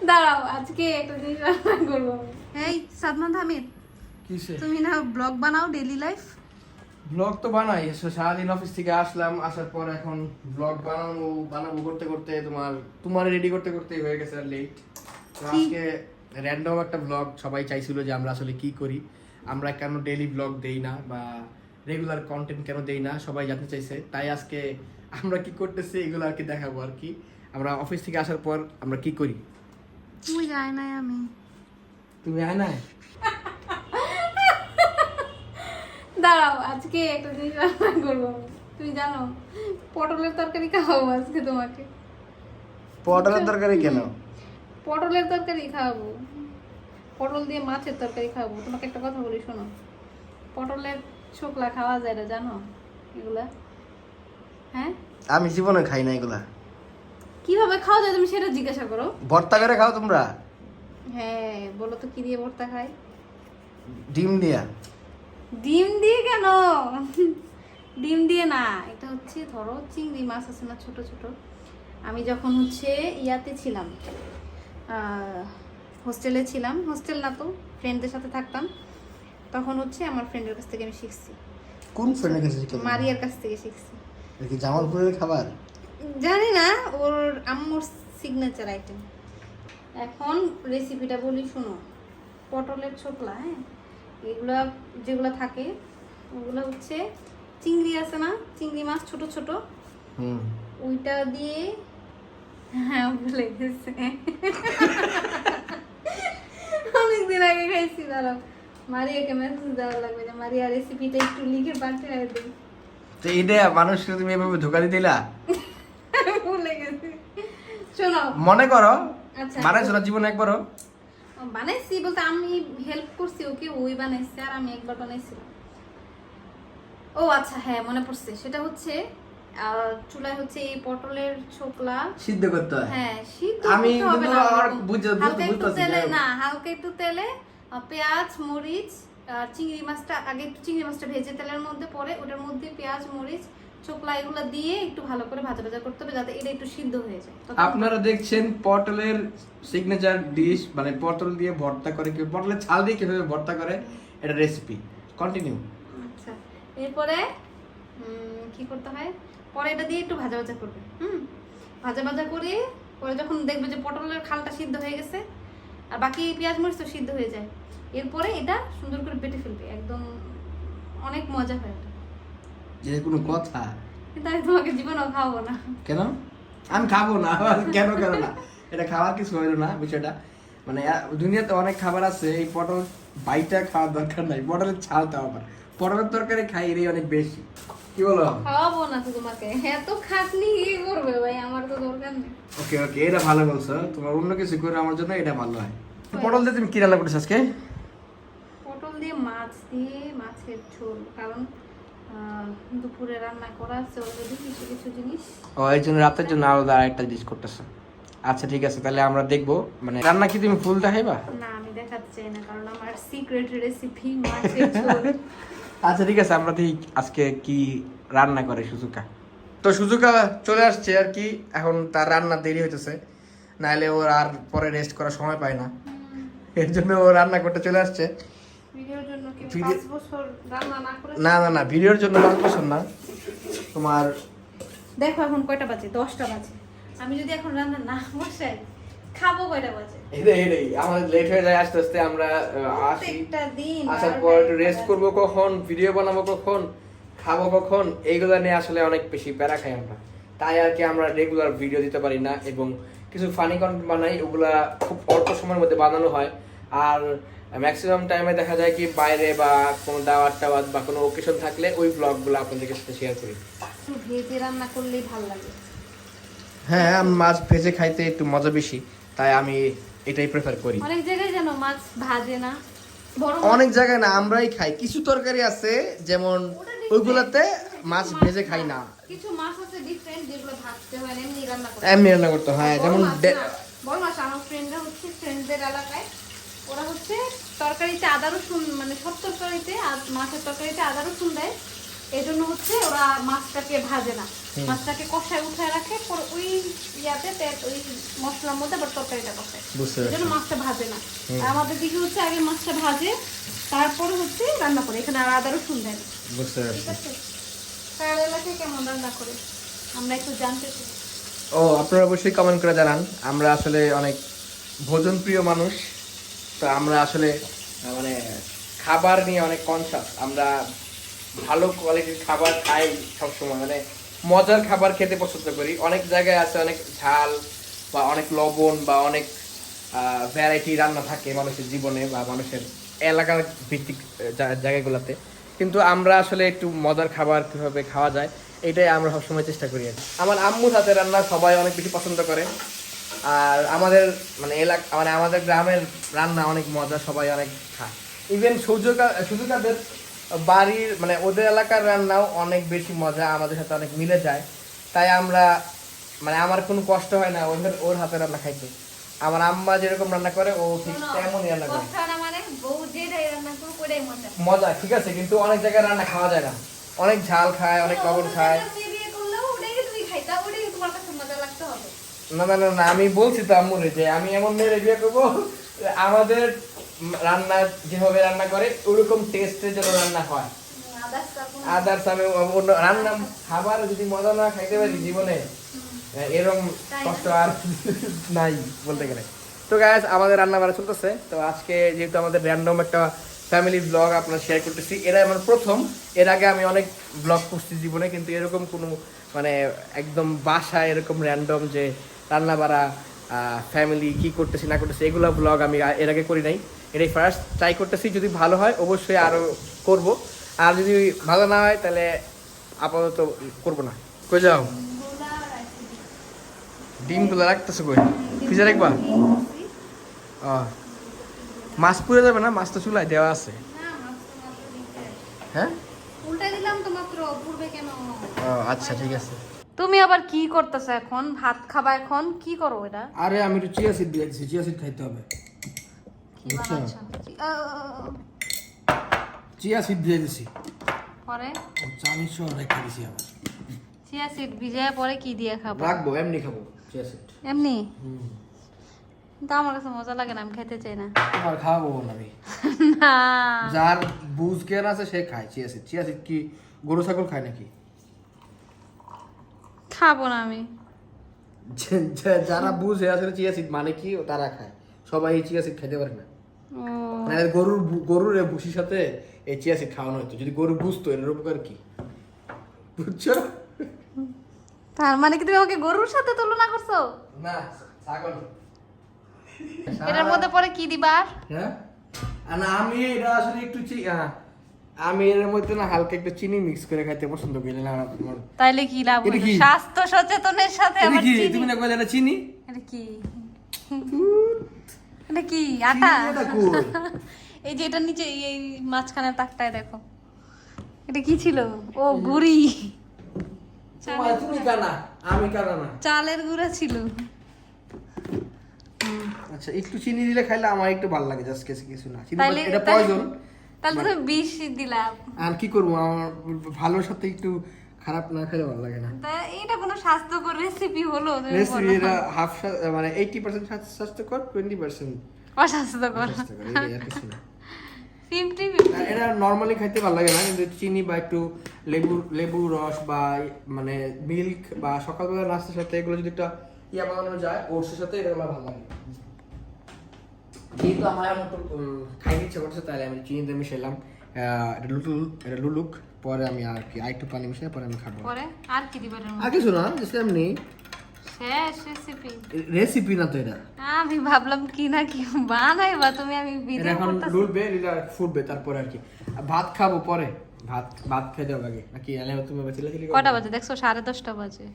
দাঁড়াও, আজকে একটা জিনিস রান্না করবো। এই সাদমান হামিদ, কিসে তুমি না ব্লগ বানাও ডেইলি লাইফ? ব্লগ তো বানাই। সারাদিন অফিস থেকে আসলাম, আসার পর এখন ব্লগ বানাবো করতে করতে তোমার রেডি করতে করতে হয়ে গেছে আর লেট। আজকে র্যান্ডম একটা ব্লগ, সবাই চাইছিল যে আমরা আসলে কি করি, আমরা কেন ডেইলি ব্লগ দেই না বা রেগুলার কন্টেন্ট কেন দেই না, সবাই জানতে চাইছে। তাই আজকে আমরা কি করতেছি এগুলো আর কি দেখাবো আর কি। আমরা অফিস থেকে আসার পর আমরা কি করি। তুই যাই নাই আমি। তুমি আয় না, দাঁড়াও, আজকে একটা জিনিস রান্না করবো। তুমি জানো পটলের তরকারি খাওয়াবো আজকে তোমাকে। পটলের তরকারি কেন? পটলের তরকারি খাওয়াবো, পটল দিয়ে মাছের তরকারি খাওয়াবো। তোমাকে একটা কথা বলি, শোনো। পটলের ছোকলা খাওয়া যায় না, জানো এগুলা? হ্যাঁ, আমি জীবনে খাই না এগুলা। কিভাবে খাওয়া যায় তুমি সেটা জিজ্ঞাসা করো। ভর্তা করে খাও তোমরা? হ্যাঁ, বলো তো কি দিয়ে ভর্তা খায়? ডিম দিয়া? ডিম দিয়ে কেন? ডিম দিয়ে না, এটা হচ্ছে ধরো চিংড়ি মাছ আছে না ছোট ছোট। আমি যখন হচ্ছে ইয়াতে ছিলাম, হোস্টেলে ছিলাম, হোস্টেল না তো ফ্রেন্ডদের সাথে থাকতাম, তখন হচ্ছে আমার ফ্রেন্ডের কাছ থেকে আমি শিখছি। কোন ফ্রেন্ডের কাছে শিখেছো? মারিয়ার কাছ থেকে শিখছি। কি জামালপুরের খাবার? জানি না, ওর আম্মুর সিগনেচার আইটেম। এখন রেসিপিটা বলি, শোনো। পটলের ছোকলা, হ্যাঁ, এগুলা যেগুলো থাকে ওগুলো হচ্ছে চিংড়ি আছে না, চিংড়ি মাছ ছোট ছোট, ওইটা দিয়ে, হ্যাঁ ভুলে গেছে, অনেকদিন আগে খাইছি। দাঁড়াও, মারিয়াকে মেসেজ দেওয়া লাগবে যে মারিয়া রেসিপিটা একটু লিখে পাঠিয়ে দিই। তো এইটা মানুষকে তুমি এভাবে ধোকা দিলা? ভুলে গেছি, শোনো। মনে করো আচ্ছা, বানাইছো না জীবনে একবারও? বানাইছি বলতে আমি হেল্প করছি ওকে, ওই বানাইছে আর আমি একবার বানাইছিলাম। ও আচ্ছা, হ্যাঁ মনে পড়ছে। সেটা হচ্ছে চুলায় হচ্ছে এই পটলের ছোকলা সিদ্ধ করতে হয়। হ্যাঁ, সিদ্ধ আমি করতে হবে কিন্তু না, আর ওরকম। বুঝতে- হালকা একটু বুঝতেছি তেলে না। না, হালকা একটু তেলে পেঁয়াজ মরিচ আর চিংড়ি মাছটা আগে একটু চিংড়ি মাছটা ভেজে তেলের মধ্যে, পরে ওটার মধ্যে পেঁয়াজ মরিচ ছোকলা এগুলো দিয়ে একটু ভালো করে ভাজা ভাজা করতে হবে যাতে এটা একটু সিদ্ধ হয়ে যায়। আপনারা দেখছেন পটলের সিগনেচার ডিশ, মানে পটল দিয়ে ভর্তা করে, কি পটলের ছাল দিয়ে কিভাবে ভর্তা করে, এটা রেসিপি। কন্টিনিউ। আচ্ছা, এরপরে কি করতে হয়, পরে এটা দিয়ে একটু ভাজা ভাজা করবে। ভাজা ভাজা করে পরে যখন দেখবে যে পটলের খালটা সিদ্ধ হয়ে গেছে আর বাকি পেঁয়াজ মরিচ তো সিদ্ধ হয়ে যায়, এরপরে এটা সুন্দর করে বেটে ফেলবে। একদম অনেক মজা হয় এটা। যে কোনো কথা? কিন্তু আমি তোমাকে জীবনেও খাওয়াবো না। কেন? আমি খাবো না। কেন কেন না, এটা খাওয়ার কিছু হইলো না বিষয়টা। মানে দুনিয়াতে অনেক খাবার আছে, এই পটল বাইটা খাওয়ার দরকার নাই, পটলের ছালটা আবার পটলের তরকারি খাই এরই অনেক বেশি। কি বলো? খাওয়াবো না তো তোমাকে, এত খাটনি কি করবে ভাই, আমার তো দরকার নেই। ওকে ওকে, এটা ভালো বলছো। তোমার অন্য কিছু করে আমার জন্য এটা ভালো হয়। পটল দিয়ে তুমি কি রান্না করছো আজকে? পটল দিয়ে মাছ দিয়ে মাছের ঝোল, কারণ দুপুরে রান্না করা আছে অলরেডি কিছু কিছু জিনিস। ও, এই জন্য রাতের জন্য আলাদা আরেকটা ডিশ করতেছো। আচ্ছা ঠিক আছে, তাহলে আমরা দেখবো। মানে রান্না কি তুমি ফুল দেখাইবা? না, আমি দেখাতে চাই না, কারণ আমার সিক্রেট রেসিপি মাছের ঝোল। আচ্ছা ঠিক আছে, আমরা দেখি আজকে কি রান্না করে সুজুকা। তো সুজুকা চলে আসছে আর কি, এখন তার রান্না দেরি হইতেছে, নাহলে ওর আর পরে রেস্ট করার সময় পায় না, এর জন্য ও রান্না করতে চলে আসছে। ভিডিওর জন্য কি ভিডিও- 5 বছর রান্না না করে? না না না, ভিডিওর জন্য 5 বছর না তোমার। দেখো এখন কয়টা বাজে, 10টা বাজে। আমি যদি এখন রান্না না বসাই, খাবো কয়টা বাজে? এই আমাদের লেট হয়ে যায় আস্তে আস্তে, আমরা আসি, প্রত্যেকটা দিন আসার পর একটু রেস্ট করবো কখন, ভিডিও বানাবো কখন, খাবো কখন, এইগুলো নিয়ে আসলে অনেক বেশি প্যারা খাই আমরা। তাই আর কি আমরা রেগুলার ভিডিও দিতে পারি না, এবং কিছু ফানি কন্টেন্ট বানাই, ওগুলা খুব অল্প সময়ের মধ্যে বানানো হয়। আর ম্যাক্সিমাম টাইমে দেখা যায় কি বাইরে বা কোনো দাওয়াত টাওয়াত বা কোনো ওকেশন থাকলে ওই ব্লগগুলো আপনাদের সাথে শেয়ার করি। একটু ভেজে রান্না করলেই ভালো লাগে। হ্যাঁ, মাছ ভেজে খাইতে একটু মজা বেশি, তাই আমি এটাই প্রেফার করি। অনেক জায়গায় যেন মাছ ভাজে না, বরং অনেক জায়গায় না, আমরাই খাই। কিছু তরকারি আছে যেমন ওইগুলাতে মাছ ভেজে খাই না, কিছু মাছ আছে ডিফারেন্ট যেগুলো ভাজতে হয় না, এমনি রান্না করতে এমনি রান্না করতে হয়। যেমন বড় মাছ, আমার ফ্রেন্ডরা হচ্ছে ফ্রেন্ডদের এলাকায় ওরা হচ্ছে তরকারিতে আদা রসুন, মানে সব তরকারিতে মাছের তরকারিতে আদা রসুন দেয়, এই জন্য হচ্ছে ওরা মাছটাকে ভাজে না, মাছটাকে কষায় উঠায় রাখে, পরে ওই ইয়াতে ওই মশলার মধ্যে আবার তরকারিটা কষায়, বুঝতে এই জন্য মাছটা ভাজে না। আর আমাদের দিকে হচ্ছে আগে মাছটা ভাজে, তারপরে হচ্ছে রান্না করে, এখানে আর আদা রসুন দেয় না। বুঝতে ঠিক আছে, কার এলাকায় কেমন রান্না করে আমরা একটু জানতে চাই। ও আপনারা অবশ্যই কমেন্ট করে জানান। আমরা আসলে অনেক ভোজন প্রিয় মানুষ, তো আমরা আসলে মানে খাবার নিয়ে অনেক কনসাস। আমরা ভালো কোয়ালিটির খাবার খাই সবসময়, মানে মজার খাবার খেতে পছন্দ করি। অনেক জায়গায় আছে অনেক ঝাল বা অনেক লবণ বা অনেক ভ্যারাইটি রান্না থাকে মানুষের জীবনে বা মানুষের এলাকার ভিত্তিক জায়গাগুলোতে, কিন্তু আমরা আসলে একটু মজার খাবার কীভাবে খাওয়া যায় এটাই আমরা সবসময় চেষ্টা করি। আমার আম্মুর হাতে রান্না সবাই অনেক বেশি পছন্দ করে, আর আমাদের মানে মানে আমাদের গ্রামের রান্না অনেক মজা, সবাই অনেক খায়। ইভেন সুযোগাদের বাড়ির মানে ওদের এলাকার রান্নাও অনেক বেশি মজা, আমাদের সাথে অনেক মিলে যায়। তাই আমরা মানে আমার কোনো কষ্ট হয় না ওর হাতে রান্না খাইতে। আমার আম্মা যেরকম রান্না করে ও ঠিক তেমনই রান্না করে। মানে বউ যে রান্না করে ওটাই মজা। মজা ঠিক আছে, কিন্তু অনেক জায়গায় রান্না খাওয়া যায় না, অনেক ঝাল খায়, অনেক লবণ খায়। না না না, আমি বলছি তো আম্মুরে যে আমি এমন মেয়ে বিয়ে করবো আমাদের রান্না যেভাবে রান্না করে ওরকম টেস্টের জন্য রান্না হয়। আদার্স আমি অন্য রান্না খাবার যদি মজা না খাইতে পারি জীবনে, এরকম কষ্ট আর নাই বলতে গেলে। তো গাইস আমাদের রান্না বাড়া চলতেছে। তো আজকে যেহেতু আমাদের র্যান্ডম একটা ফ্যামিলি ব্লগ আপনারা শেয়ার করতেছি, এটা আমার প্রথম। এর আগে আমি অনেক ব্লগ করছি জীবনে, কিন্তু এরকম কোনো মানে একদম বাসায় এরকম র্যান্ডম যে রান্না বাড়া ফ্যামিলি কি করতেছি না করতেছি এগুলো ব্লগ আমি এর আগে করি নাই। এটাই ফার্স্ট ট্রাই করতেছি। যদি ভালো হয় অবশ্যই আরও করব, আর যদি ভালো না হয় তাহলে আপাতত করবো না। কই যাও? ডিমগুলো রাখতেছো কই? ফ্রিজে রাখবা? ও মাছ পুড়ে যাবে না? মাছ তো চুলায় দেওয়া আছে। হ্যাঁ উল্টাই দিলাম তো মাত্র, পূর্বে কেন? ও আচ্ছা ঠিক আছে। তুমি আবার কি করতেছো এখন? ভাত খাবা এখন? কি করো এটা? আরে আমি একটু চিয়া সিড দিয়ে দিছি, চিয়া সিড খাইতে হবে। কি বানাচ্ছো? চিয়া সিড দিয়ে দিছি, পরে চামিচ সহ রেখে দিছি। আবার চিয়া সিড ভিজায় পরে কি দিয়ে খাবো? রাখবো, এমনি খাবো চিয়া সিড। এমনি? কিন্তু আমার কাছে মজা লাগে না, আমি খেতে চাই না। আর খাবো না আমি। না, যার বুঝ জ্ঞান আছে সে খায় চিয়া সিড। চিয়া সিড কি গরু ছাগল খায় নাকি? খাবো না আমি। যারা বুঝে আসলে চিয়া সিড মানে কি তারা খায়, সবাই এই চিয়া সিড খাইতে পারে না। ও মানে গরুর ভুসির সাথে এই চিয়া সিড খাওয়ানো হতো। যদি গরু বুঝতো এর উপকার কি, বুঝছো? তার মানে কি তুমি আমাকে গরুর সাথে তুলনা করছো? না ছাগল। এটার মধ্যে পরে কি দিবা? হ্যাঁ না আমি এটা আসলে একটু আমি এর মধ্যে না হালকা একটু চিনি মিক্স করে খাইতে পছন্দ করি না। তাইলে কি লাভ এটা হলো? কি? স্বাস্থ্য সচেতনের সাথে আবার কি চিনি? তুমি না কইলে এটা চিনি? এটা কি? এটা কি আটা? চিনি এটা কই? এই যে এটার নিচে এই মাঝখানে তাকটায় দেখো, এটা কি ছিল? ও গুড়ি। তুমি কানা, আমি কানা না। চালের গুঁড়া ছিল। আচ্ছা একটু চিনি দিলে খাইলে আমার একটু ভালো লাগে, জাস্ট কিছু না। চিনি তাইলে এটা পয়জন। তাহলে তুমি বিষ দিলাম। আর কি করবো, আমার ভালোর সাথে একটু খারাপ না খেলে ভালো লাগে না। তা এটা কোনো স্বাস্থ্যকর রেসিপি হলো? তুমি রেসিপি বলো। এটা হাফ মানে 80% স্বাস্থ্যকর, 20% অস্বাস্থ্যকর। অস্বাস্থ্যকর, এই আর কিছু না। 50-50। এটা নরমালি খাইতে ভালো লাগে না, কিন্তু চিনি বা একটু লেবু রস বা মানে মিল্ক বা সকালবেলা নাস্তার সাথে এগুলো যদি একটা বানানো যায় ওটসের সাথে, এটা আমার ভালো লাগে। যেহেতু আমার এখন একটু খাইতে ইচ্ছে করছে তাহলে আমি চিনিতে মিশাইলাম। এটা লুলুক, পরে আমি আর কি একটু পানি মিশাই পরে আমি খাবো। পরে আর কি দিবা? আর কিছু না, জাস্ট এমনি শেষ রেসিপি। রেসিপি না তো এটা। আমি ভাবলাম কি না কি বানাইবা তুমি, আমি এটা ভিডিও এখন করতেছি। লুলবে, এটা ফুটবে, তারপরে আর কি ভাত খাবো পরে। ভাত খেতে হবে আগে নাকি? তুমি চিল্লাচিল্লি করো। কটা বাজে দেখছো? 10:30 বাজে।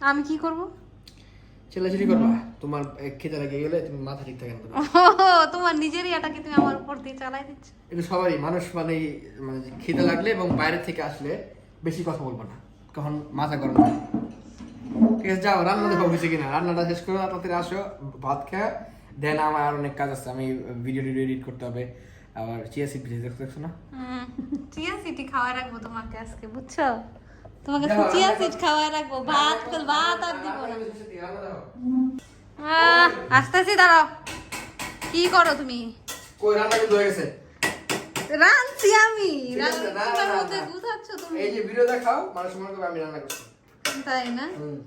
আমি কি করব? চিল্লাচিল্লি করবা? তোমার খেতে লেগে গেলে তুমি মাথা ঠিক থাকে না। তোমার নিজেরই এটা কি তুমি আমার উপর দিয়ে চালাই দিচ্ছ? এটা সবারই মানুষ মানে খেতে লাগলে এবং বাইরে থেকে আসলে বেশি কথা বলবো না, কখন মাথা গরম হয়। ঠিক আছে যাও, রান্না দেখো হয়েছে কিনা। রান্নাটা শেষ করে তাড়াতাড়ি আসো, ভাত খেয়ে দেন। আমার আর অনেক কাজ আছে, আমি ভিডিও এডিট করতে হবে, আবার চিয়া সিড ভিজে দেখছো না? চিয়া সিটি খাওয়া রাখবো তোমাকে আজকে, বুঝছো? তোমাকে দেখো, চিয়া রান্না সিড কর- খাওয়ায় রাখবো, ভাত ভাত আর দিব না। রান্না করতেছি, রান্না দাও। আসতেছি, দাঁড়াও। কি করো তুমি? কই রান্না কিন্তু হয়ে গেছে। রাঁধছি আমি। ঠিক আছে, না, রান্নার না, মধ্যে না। গুছাচ্ছ তুমি। এই যে ভিডিও দেখাও, মানুষ মনে করবে আমি রান্না করছি। তাই না? হুম,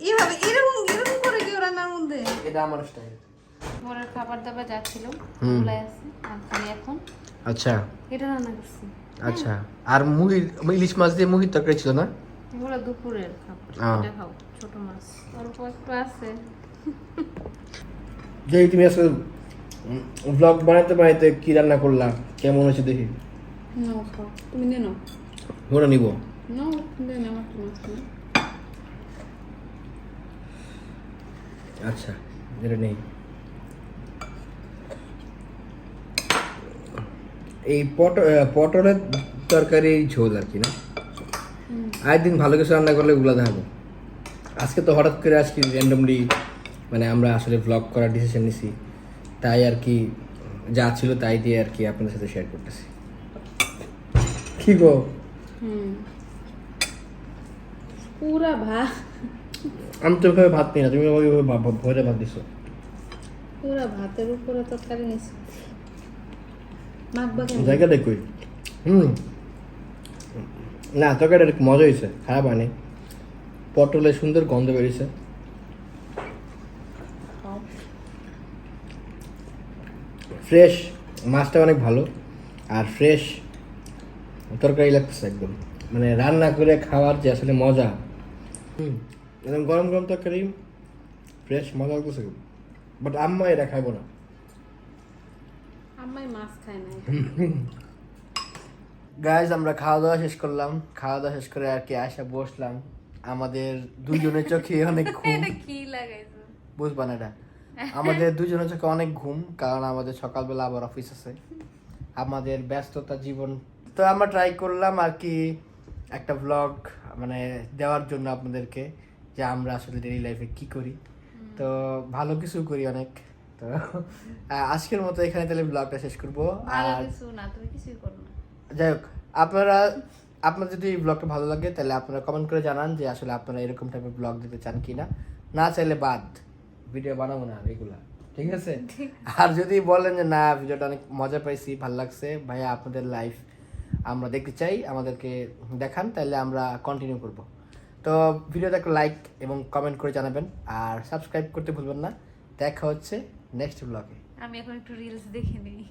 এইভাবে এরকম এরকম করে কেউ রান্নার মধ্যে? এটা আমার স্টাইল। ঘরের খাবার দাবার যা ছিল হুম। ওগুলাই আছে, আর খালি এখন আচ্ছা এটা রান্না করছি। আচ্ছা, আর মুহি ইলিশ মাছ দিয়ে মুহির তরকারি ছিল না? এগুলো দুপুরের খাবার, আহ। এটা খাও। ছোট মাছ অল্প একটু আছে। যে তুমি আজকে ব্লগ বানাতে বানাতে কি রান্না করলাম, কেমন হয়েছে দেখি। নাও খাও, তুমি নে নাও। ওরা নিব। নাও, নে নাও একটু মাছ নাও। আচ্ছা, এটা নেই। এই পটলের তরকারি ঝোল আর কি না? আরেকদিন ভালো কিছু রান্না করলে ওগুলো দেখাবো। আজকে তো হঠাৎ করে আজকে র্যান্ডমলি মানে আমরা আসলে ব্লগ করার ডিসিশন নিছি, তাই আর কি যা ছিল তাই দিয়ে আর কি আপনাদের সাথে শেয়ার করতেছি। কি গো? পুরা ভাত, আমি তো এভাবে ভাত নিই না, তুমি আমাকে এভাবে ভরে ভাত দিছো। পুরা ভাতের উপরে তরকারি নিছি। মাখবা কেন? জায়গা দেখুই। না, তরকারিটা অনেক মজা হয়েছে, খারাপ হয়নি। পটলের সুন্দর গন্ধ বেরিয়েছে। খাও। ফ্রেশ মাছটা অনেক ভালো, আর ফ্রেশ তরকারি লাগতেছে একদম, মানে রান্না করে খাওয়ার যে আসলে মজা। একদম গরম গরম তরকারি, ফ্রেশ, মজা লাগতেছে। বাট আম্মা এটা খাইবো না। আম্মাই মাছ খায় না। গাইজ, আমরা খাওয়া দাওয়া শেষ করলাম। খাওয়া দাওয়া শেষ করে আর কি আসা বসলাম। আমাদের দুজনের চোখে অনেক ঘুম। এটা কি লাগাইছো? বুঝবা না এটা। আমাদের দুজনের চোখে অনেক ঘুম, কারণ আমাদের সকালবেলা আবার অফিস আছে, আমাদের ব্যস্ততা জীবন। তো আমরা ট্রাই করলাম আর কি একটা ব্লগ মানে দেওয়ার জন্য আপনাদেরকে, যে আমরা আসলে ডেইলি লাইফে কি করি। তো ভালো কিছু করি অনেক। তো আজকের মতো এখানে তাহলে ব্লগটা শেষ করবো। ভালো আর কিছু না, তুমি কিছুই করো না। যাই হোক, আপনার যদি এই ব্লগটা ভালো লাগে তাহলে আপনারা কমেন্ট করে জানান যে আসলে আপনারা এরকম টাইপের ব্লগ দিতে চান কিনা। না চাইলে বাদ, ভিডিও বানাবো না রেগুলার, ঠিক আছে? আর যদি বলেন যে না, ভিডিওটা অনেক মজা পাইছি, ভালো লাগছে ভাইয়া, আপনাদের লাইফ আমরা দেখতে চাই, আমাদেরকে দেখান, তাহলে আমরা কন্টিনিউ করব। তো ভিডিওটা একটা লাইক এবং কমেন্ট করে জানাবেন, আর সাবস্ক্রাইব করতে ভুলবেন না। দেখা হচ্ছে নেক্সট ব্লগে। আমি এখন একটু রিলস দেখে নিই।